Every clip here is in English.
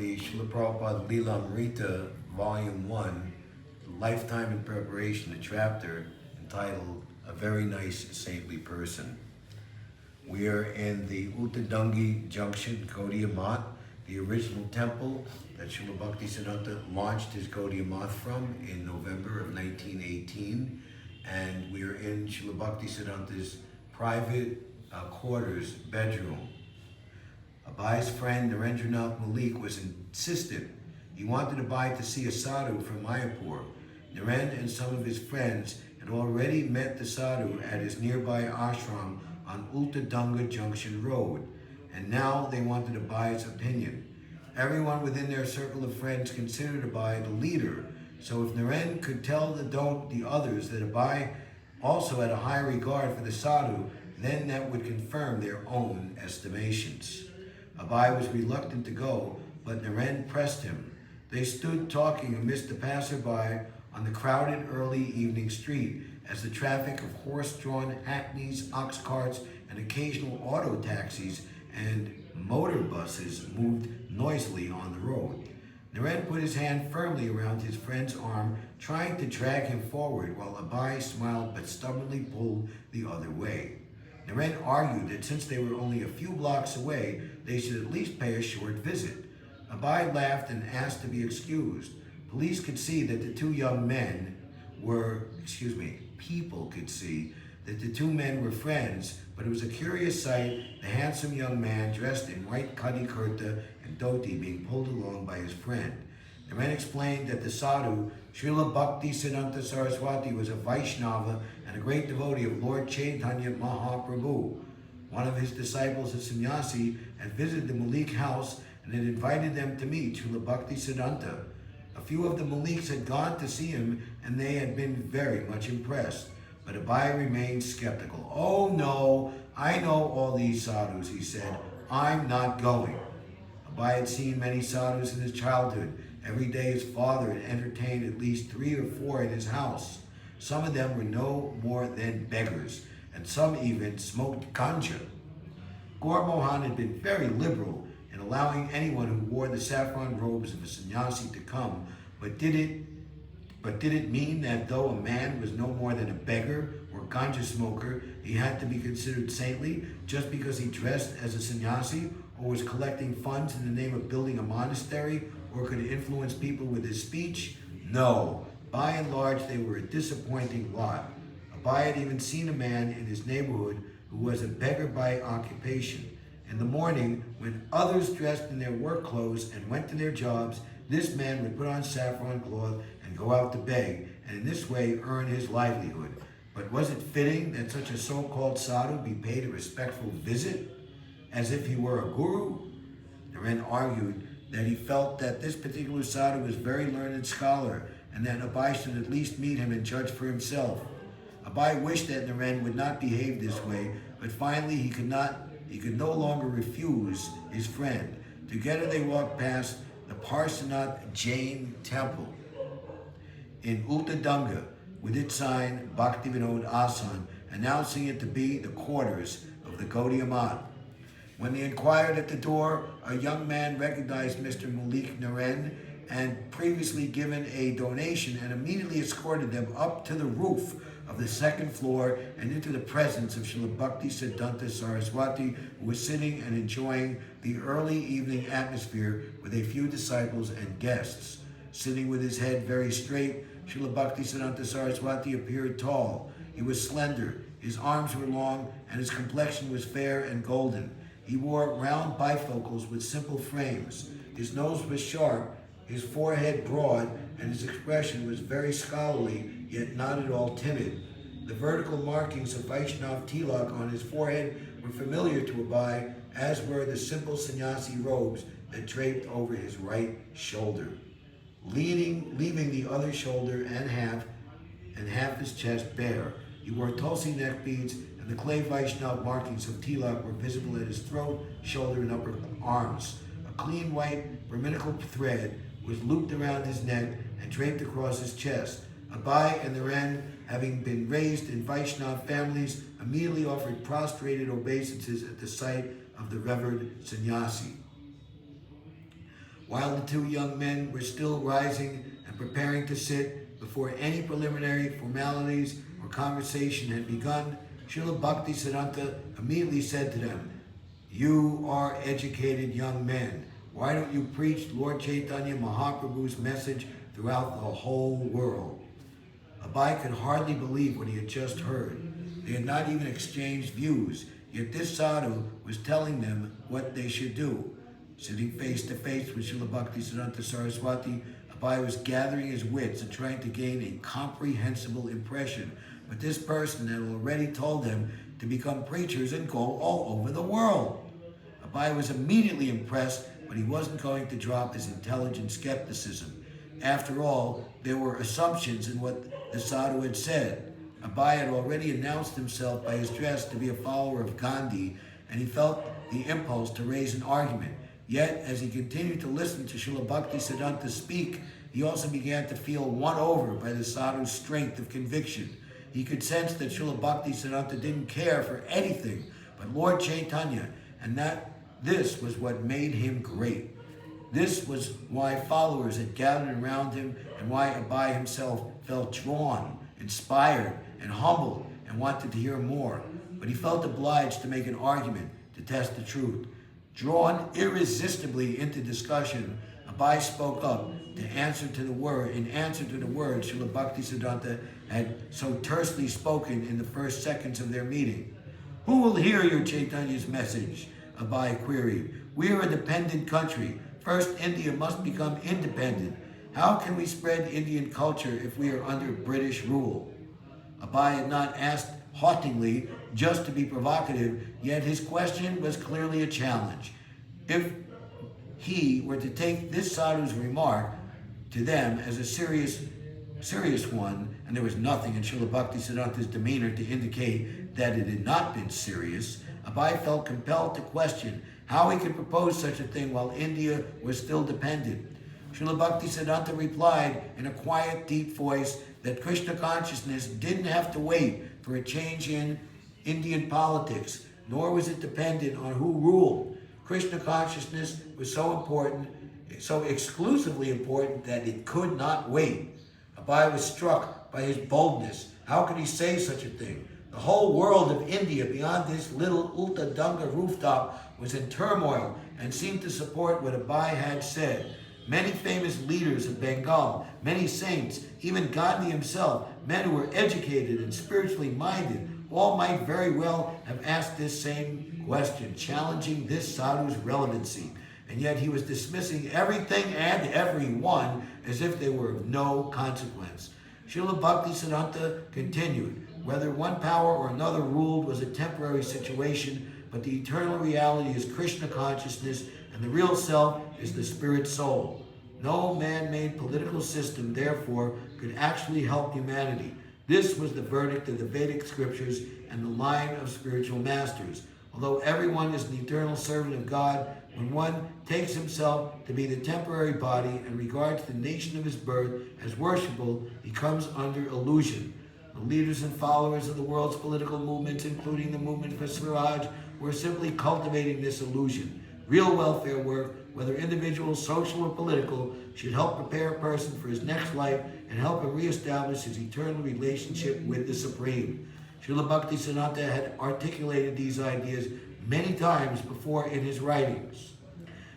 the Srila Prabhupada Lila Amrita, Volume 1, Lifetime in Preparation, a chapter entitled A Very Nice Saintly Person. We are in the ULTADANGA Junction, Gaudiya Math, the original temple that Srila Bhaktisiddhanta launched his Gaudiya Math from in November of 1918. And we are in Srila Bhaktisiddhanta's private quarters, bedroom. Abai's friend Narendranath Malik was insistent. He wanted Abai to see a sadhu from Mayapur. Naren and some of his friends had already met the sadhu at his nearby ashram on ULTADANGA Junction Road, and now they wanted Abai's opinion. Everyone within their circle of friends considered Abai the leader, so if Naren could tell the others that Abai also had a high regard for the sadhu, then that would confirm their own estimations. Abai was reluctant to go, but Naren pressed him. They stood talking amidst the passerby on the crowded early evening street as the traffic of horse-drawn hackneys, ox carts, and occasional auto taxis and motor buses moved noisily on the road. Naren put his hand firmly around his friend's arm, trying to drag him forward, while Abai smiled but stubbornly pulled the other way. Naren argued that since they were only a few blocks away, they should at least pay a short visit. Abai laughed and asked to be excused. Police could see that the two young men were, people could see that the two men were friends, but it was a curious sight, the handsome young man dressed in white khadi kurta and dhoti being pulled along by his friend. Naren explained that the sadhu, Srila Bhaktisiddhanta Saraswati, was a Vaishnava and a great devotee of Lord Chaitanya Mahaprabhu. One of his disciples, a sannyasi, had visited the Malik house and had invited them to meet Srila Bhaktisiddhanta. A few of the Maliks had gone to see him and they had been very much impressed. But Abai remained skeptical. "Oh no, I know all these sadhus," he said. "I'm not going." Abai had seen many sadhus in his childhood. Every day his father had entertained at least 3 or 4 in his house. Some of them were no more than beggars, and some even smoked ganja. Gaur Mohan had been very liberal in allowing anyone who wore the saffron robes of a sannyasi to come, but did it mean that though a man was no more than a beggar or ganja smoker, he had to be considered saintly just because he dressed as a sannyasi or was collecting funds in the name of building a monastery or could influence people with his speech? No. By and large, they were a disappointing lot. Abai had even seen a man in his neighborhood who was a beggar by occupation. In the morning, when others dressed in their work clothes and went to their jobs, this man would put on saffron cloth and go out to beg, and in this way earn his livelihood. But was it fitting that such a so-called sadhu be paid a respectful visit, as if he were a guru? Naren argued that he felt that this particular sadhu was a very learned scholar, and that Abai should at least meet him and judge for himself. Abai wished that Naren would not behave this way, but finally he could no longer refuse his friend. Together they walked past the Parsanath Jain temple in ULTADANGA with its sign Bhaktivinoda Asan, announcing it to be the quarters of the Gaudiya Math. When they inquired at the door, a young man recognized Mr. Malik Naren and previously given a donation and immediately escorted them up to the roof of the second floor and into the presence of Srila Bhaktisiddhanta Saraswati, who was sitting and enjoying the early evening atmosphere with a few disciples and guests. Sitting with his head very straight, Srila Bhaktisiddhanta Saraswati appeared tall. He was slender, his arms were long, and his complexion was fair and golden. He wore round bifocals with simple frames. His nose was sharp, his forehead broad, and his expression was very scholarly, yet not at all timid. The vertical markings of Vaishnav tilak on his forehead were familiar to Abai, as were the simple sannyasi robes that draped over his right shoulder, leaving the other shoulder and half his chest bare. He wore tulsi neck beads, and the clay Vaishnav markings of tilak were visible at his throat, shoulder, and upper arms. A clean white Brahminical thread was looped around his neck and draped across his chest. Abai and Naren, having been raised in Vaishnav families, immediately offered prostrated obeisances at the sight of the revered sannyasi. While the two young men were still rising and preparing to sit, before any preliminary formalities or conversation had begun, Srila Bhaktisiddhanta immediately said to them, "You are educated young men. Why don't you preach Lord Chaitanya Mahaprabhu's message throughout the whole world?" Abai could hardly believe what he had just heard. They had not even exchanged views, yet this sadhu was telling them what they should do. Sitting face to face with Srila Bhaktisiddhanta Saraswati, Abai was gathering his wits and trying to gain a comprehensible impression. But this person had already told them to become preachers and go all over the world. Abai was immediately impressed, but he wasn't going to drop his intelligent skepticism. After all, there were assumptions in what the sadhu had said. Abai had already announced himself by his dress to be a follower of Gandhi, and he felt the impulse to raise an argument. Yet, as he continued to listen to Srila Bhaktisiddhanta speak, he also began to feel won over by the sadhu's strength of conviction. He could sense that Srila Bhaktisiddhanta didn't care for anything but Lord Chaitanya, and that this was what made him great. This was why followers had gathered around him, and why Abai himself felt drawn, inspired, and humbled, and wanted to hear more. But he felt obliged to make an argument to test the truth. Drawn irresistibly into discussion, Abai spoke up in answer to the words Srila Bhaktisiddhanta had so tersely spoken in the first seconds of their meeting. "Who will hear your Chaitanya's message?" Abai queried. "We are a dependent country. First, India must become independent. How can we spread Indian culture if we are under British rule?" Abai had not asked haughtily, just to be provocative, yet his question was clearly a challenge. If he were to take this sadhu's remark to them as a serious one, and there was nothing in Srila Bhaktisiddhanta's demeanor to indicate that it had not been serious, Abai felt compelled to question how he could propose such a thing while India was still dependent. Srila Bhaktisiddhanta replied in a quiet, deep voice that Krishna consciousness didn't have to wait for a change in Indian politics, nor was it dependent on who ruled. Krishna consciousness was so important, so exclusively important, that it could not wait. Abai was struck by his boldness. How could he say such a thing? The whole world of India beyond this little ULTADANGA rooftop was in turmoil and seemed to support what Abai had said. Many famous leaders of Bengal, many saints, even Gandhi himself, men who were educated and spiritually minded, all might very well have asked this same question, challenging this sadhu's relevancy. And yet he was dismissing everything and everyone as if they were of no consequence. Srila Bhaktisiddhanta continued, whether one power or another ruled was a temporary situation, but the eternal reality is Krishna consciousness, and the real self is the spirit soul. No man-made political system, therefore, could actually help humanity. This was the verdict of the Vedic scriptures and the line of spiritual masters. Although everyone is an eternal servant of God, when one takes himself to be the temporary body and regards the nation of his birth as worshipful, he comes under illusion. The leaders and followers of the world's political movements, including the movement for Swaraj, were simply cultivating this illusion. Real welfare work, whether individual, social, or political, should help prepare a person for his next life and help him reestablish his eternal relationship with the Supreme. Srila Bhaktisiddhanta had articulated these ideas many times before in his writings.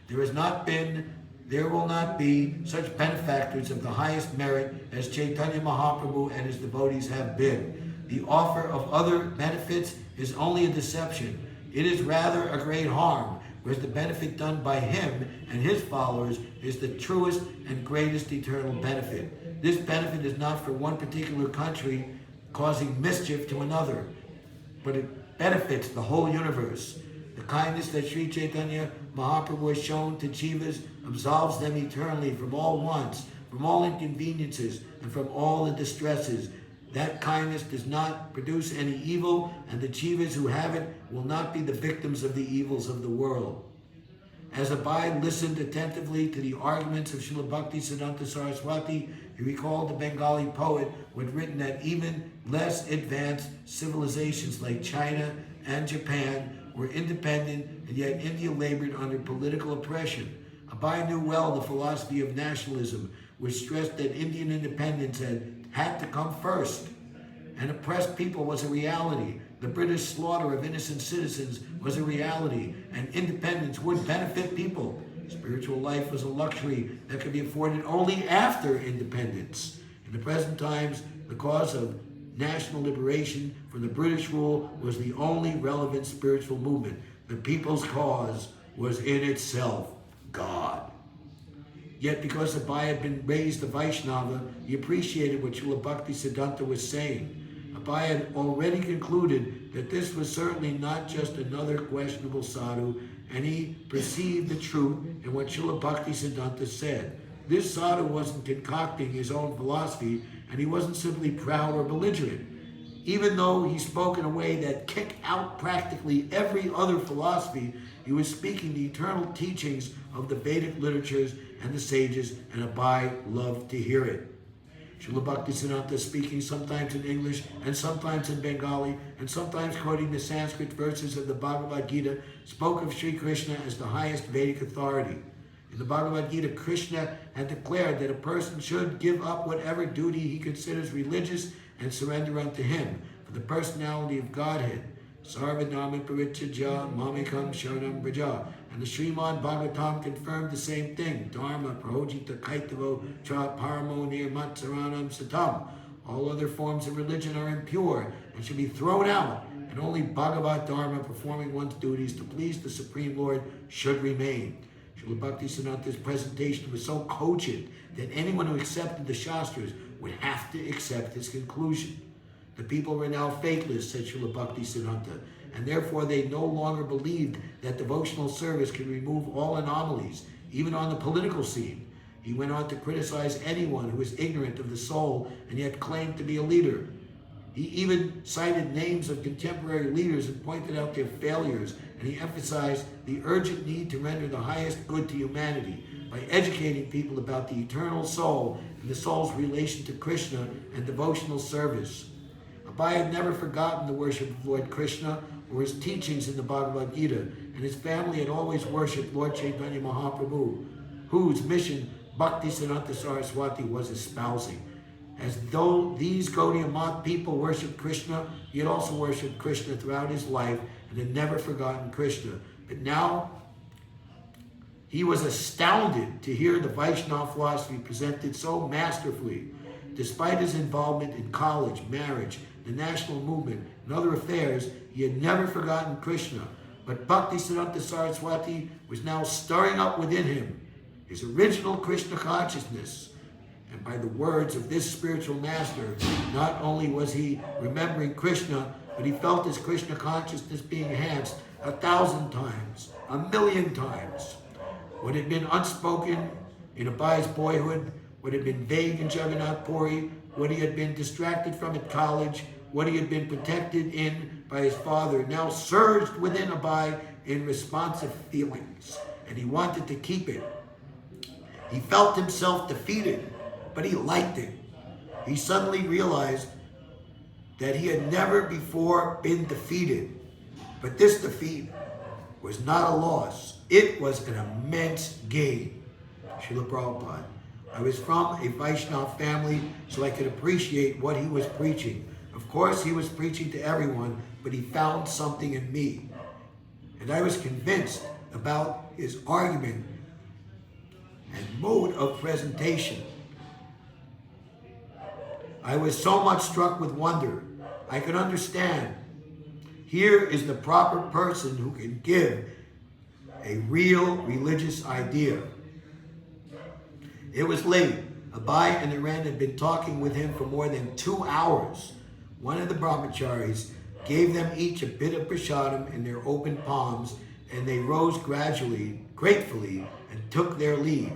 There will not be such benefactors of the highest merit as Chaitanya Mahaprabhu and his devotees have been. The offer of other benefits is only a deception. It is rather a great harm, whereas the benefit done by him and his followers is the truest and greatest eternal benefit. This benefit is not for one particular country causing mischief to another, but it benefits the whole universe. The kindness that Sri Chaitanya Mahaprabhu has shown to jivas absolves them eternally from all wants, from all inconveniences, and from all the distresses. That kindness does not produce any evil, and the jivas who have it will not be the victims of the evils of the world. As Abai listened attentively to the arguments of Srila Bhaktisiddhanta Saraswati, he recalled the Bengali poet who had written that even less advanced civilizations like China and Japan were independent, and yet India labored under political oppression. Abai knew well the philosophy of nationalism, which stressed that Indian independence had to come first. And oppressed people was a reality. The British slaughter of innocent citizens was a reality, and independence would benefit people. Spiritual life was a luxury that could be afforded only after independence. In the present times, the cause of national liberation from the British rule was the only relevant spiritual movement. The people's cause was in itself God. Yet because Abai had been raised a Vaishnava, he appreciated what Srila Bhaktisiddhanta was saying. Abai had already concluded that this was certainly not just another questionable sadhu, and he perceived the truth in what Srila Bhaktisiddhanta said. This sadhu wasn't concocting his own philosophy, and he wasn't simply proud or belligerent. Even though he spoke in a way that kicked out practically every other philosophy, he was speaking the eternal teachings of the Vedic literatures and the sages, and Abai loved to hear it. Srila Bhaktisiddhanta, speaking sometimes in English and sometimes in Bengali and sometimes quoting the Sanskrit verses of the Bhagavad Gita, spoke of Sri Krishna as the highest Vedic authority. In the Bhagavad Gita, Krishna had declared that a person should give up whatever duty he considers religious and surrender unto him for the personality of Godhead. Sarvanama parityajya mamekam sharanam braja. And the Srimad Bhagavatam confirmed the same thing. Dharma prahojita kaitavo cha paramo nirmatsaranam satam. All other forms of religion are impure and should be thrown out, and only Bhagavad Dharma, performing one's duties to please the Supreme Lord, should remain. Srila Bhaktisiddhanta's presentation was so cogent that anyone who accepted the Shastras would have to accept his conclusion. The people were now faithless, said Srila Bhaktisiddhanta, and therefore they no longer believed that devotional service could remove all anomalies, even on the political scene. He went on to criticize anyone who was ignorant of the soul and yet claimed to be a leader. He even cited names of contemporary leaders and pointed out their failures, and he emphasized the urgent need to render the highest good to humanity by educating people about the eternal soul and the soul's relation to Krishna and devotional service. Abai had never forgotten the worship of Lord Krishna or his teachings in the Bhagavad Gita, and his family had always worshipped Lord Chaitanya Mahaprabhu, whose mission Bhaktisiddhanta Saraswati was espousing. As though these Gaudiya Math people worshipped Krishna, he had also worshipped Krishna throughout his life and had never forgotten Krishna. But now he was astounded to hear the Vaishnava philosophy presented so masterfully. Despite his involvement in college, marriage, the national movement, and other affairs, he had never forgotten Krishna. But Bhaktisiddhanta Saraswati was now stirring up within him his original Krishna consciousness. And by the words of this spiritual master, not only was he remembering Krishna, but he felt his Krishna consciousness being enhanced 1,000 times, 1,000,000 times. What had been unspoken in Abai's boyhood, what had been vague in Jagannath Puri, what he had been distracted from at college, what he had been protected in by his father, now surged within Abai in responsive feelings, and he wanted to keep it. He felt himself defeated, but he liked it. He suddenly realized that he had never before been defeated, but this defeat was not a loss. It was an immense gain. Srila Prabhupada. I was from a Vaishnava family, so I could appreciate what he was preaching. Of course, he was preaching to everyone, but he found something in me. And I was convinced about his argument and mode of presentation. I was so much struck with wonder. I could understand. Here is the proper person who can give a real religious idea. It was late. Abai and the Wren had been talking with him for more than 2 hours. One of the brahmacharis gave them each a bit of prasadam in their open palms, and they rose gradually, gratefully, and took their leave.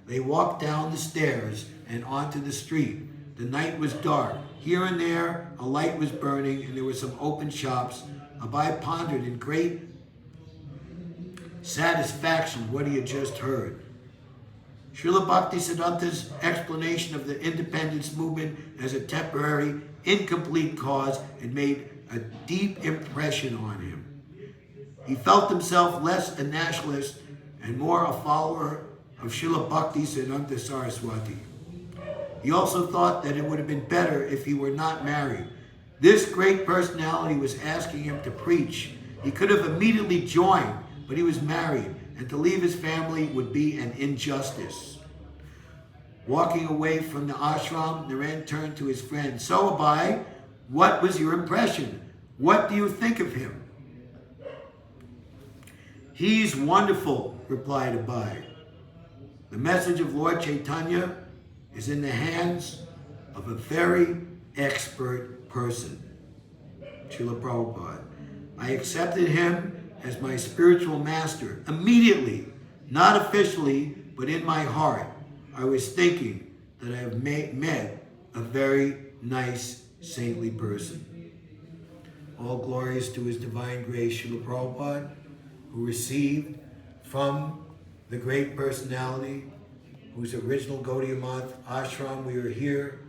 They walked down the stairs and onto the street. The night was dark. Here and there, a light was burning, and there were some open shops. Abai pondered in great satisfaction what he had just heard. Srila Bhaktisiddhanta's explanation of the independence movement as a temporary, incomplete cause had made a deep impression on him. He felt himself less a nationalist and more a follower of Srila Bhaktisiddhanta Saraswati. He also thought that it would have been better if he were not married. This great personality was asking him to preach. He could have immediately joined, but he was married, and to leave his family would be an injustice. Walking away from the ashram, Naren turned to his friend. So, Abai, what was your impression? What do you think of him? He's wonderful, replied Abai. The message of Lord Chaitanya is in the hands of a very expert person. Srila Prabhupada. I accepted him as my spiritual master immediately, not officially, but in my heart. I was thinking that I have met a very nice, saintly person. All glories to His Divine Grace, Srila Prabhupada, who received from the great personality, whose original Gaudiya Math ashram we are here,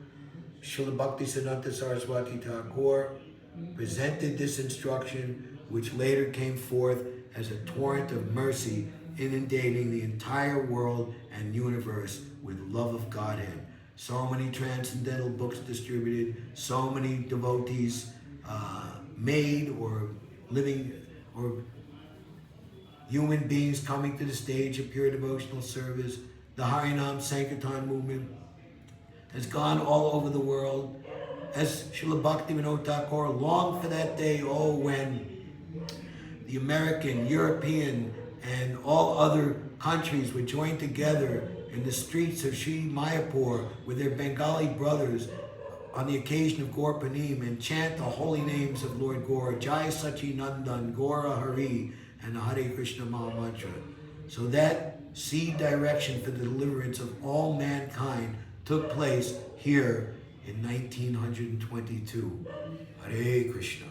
Srila Bhaktisiddhanta Saraswati Thakur, presented this instruction, which later came forth as a torrent of mercy, inundating the entire world and universe with love of Godhead. So many transcendental books distributed, so many devotees made or living, or human beings coming to the stage of pure devotional service. The Harinam Sankirtan movement has gone all over the world. As Srila Bhaktivinoda Thakur longed for that day, when the American, European, and all other countries would join together in the streets of Sri Mayapur with their Bengali brothers on the occasion of Gaur Panim and chant the holy names of Lord Gaur, Jai Sachinandan, Gaura Hari, and the Hare Krishna Maha Mantra. So that seed direction for the deliverance of all mankind took place here in 1922. Hare Krishna.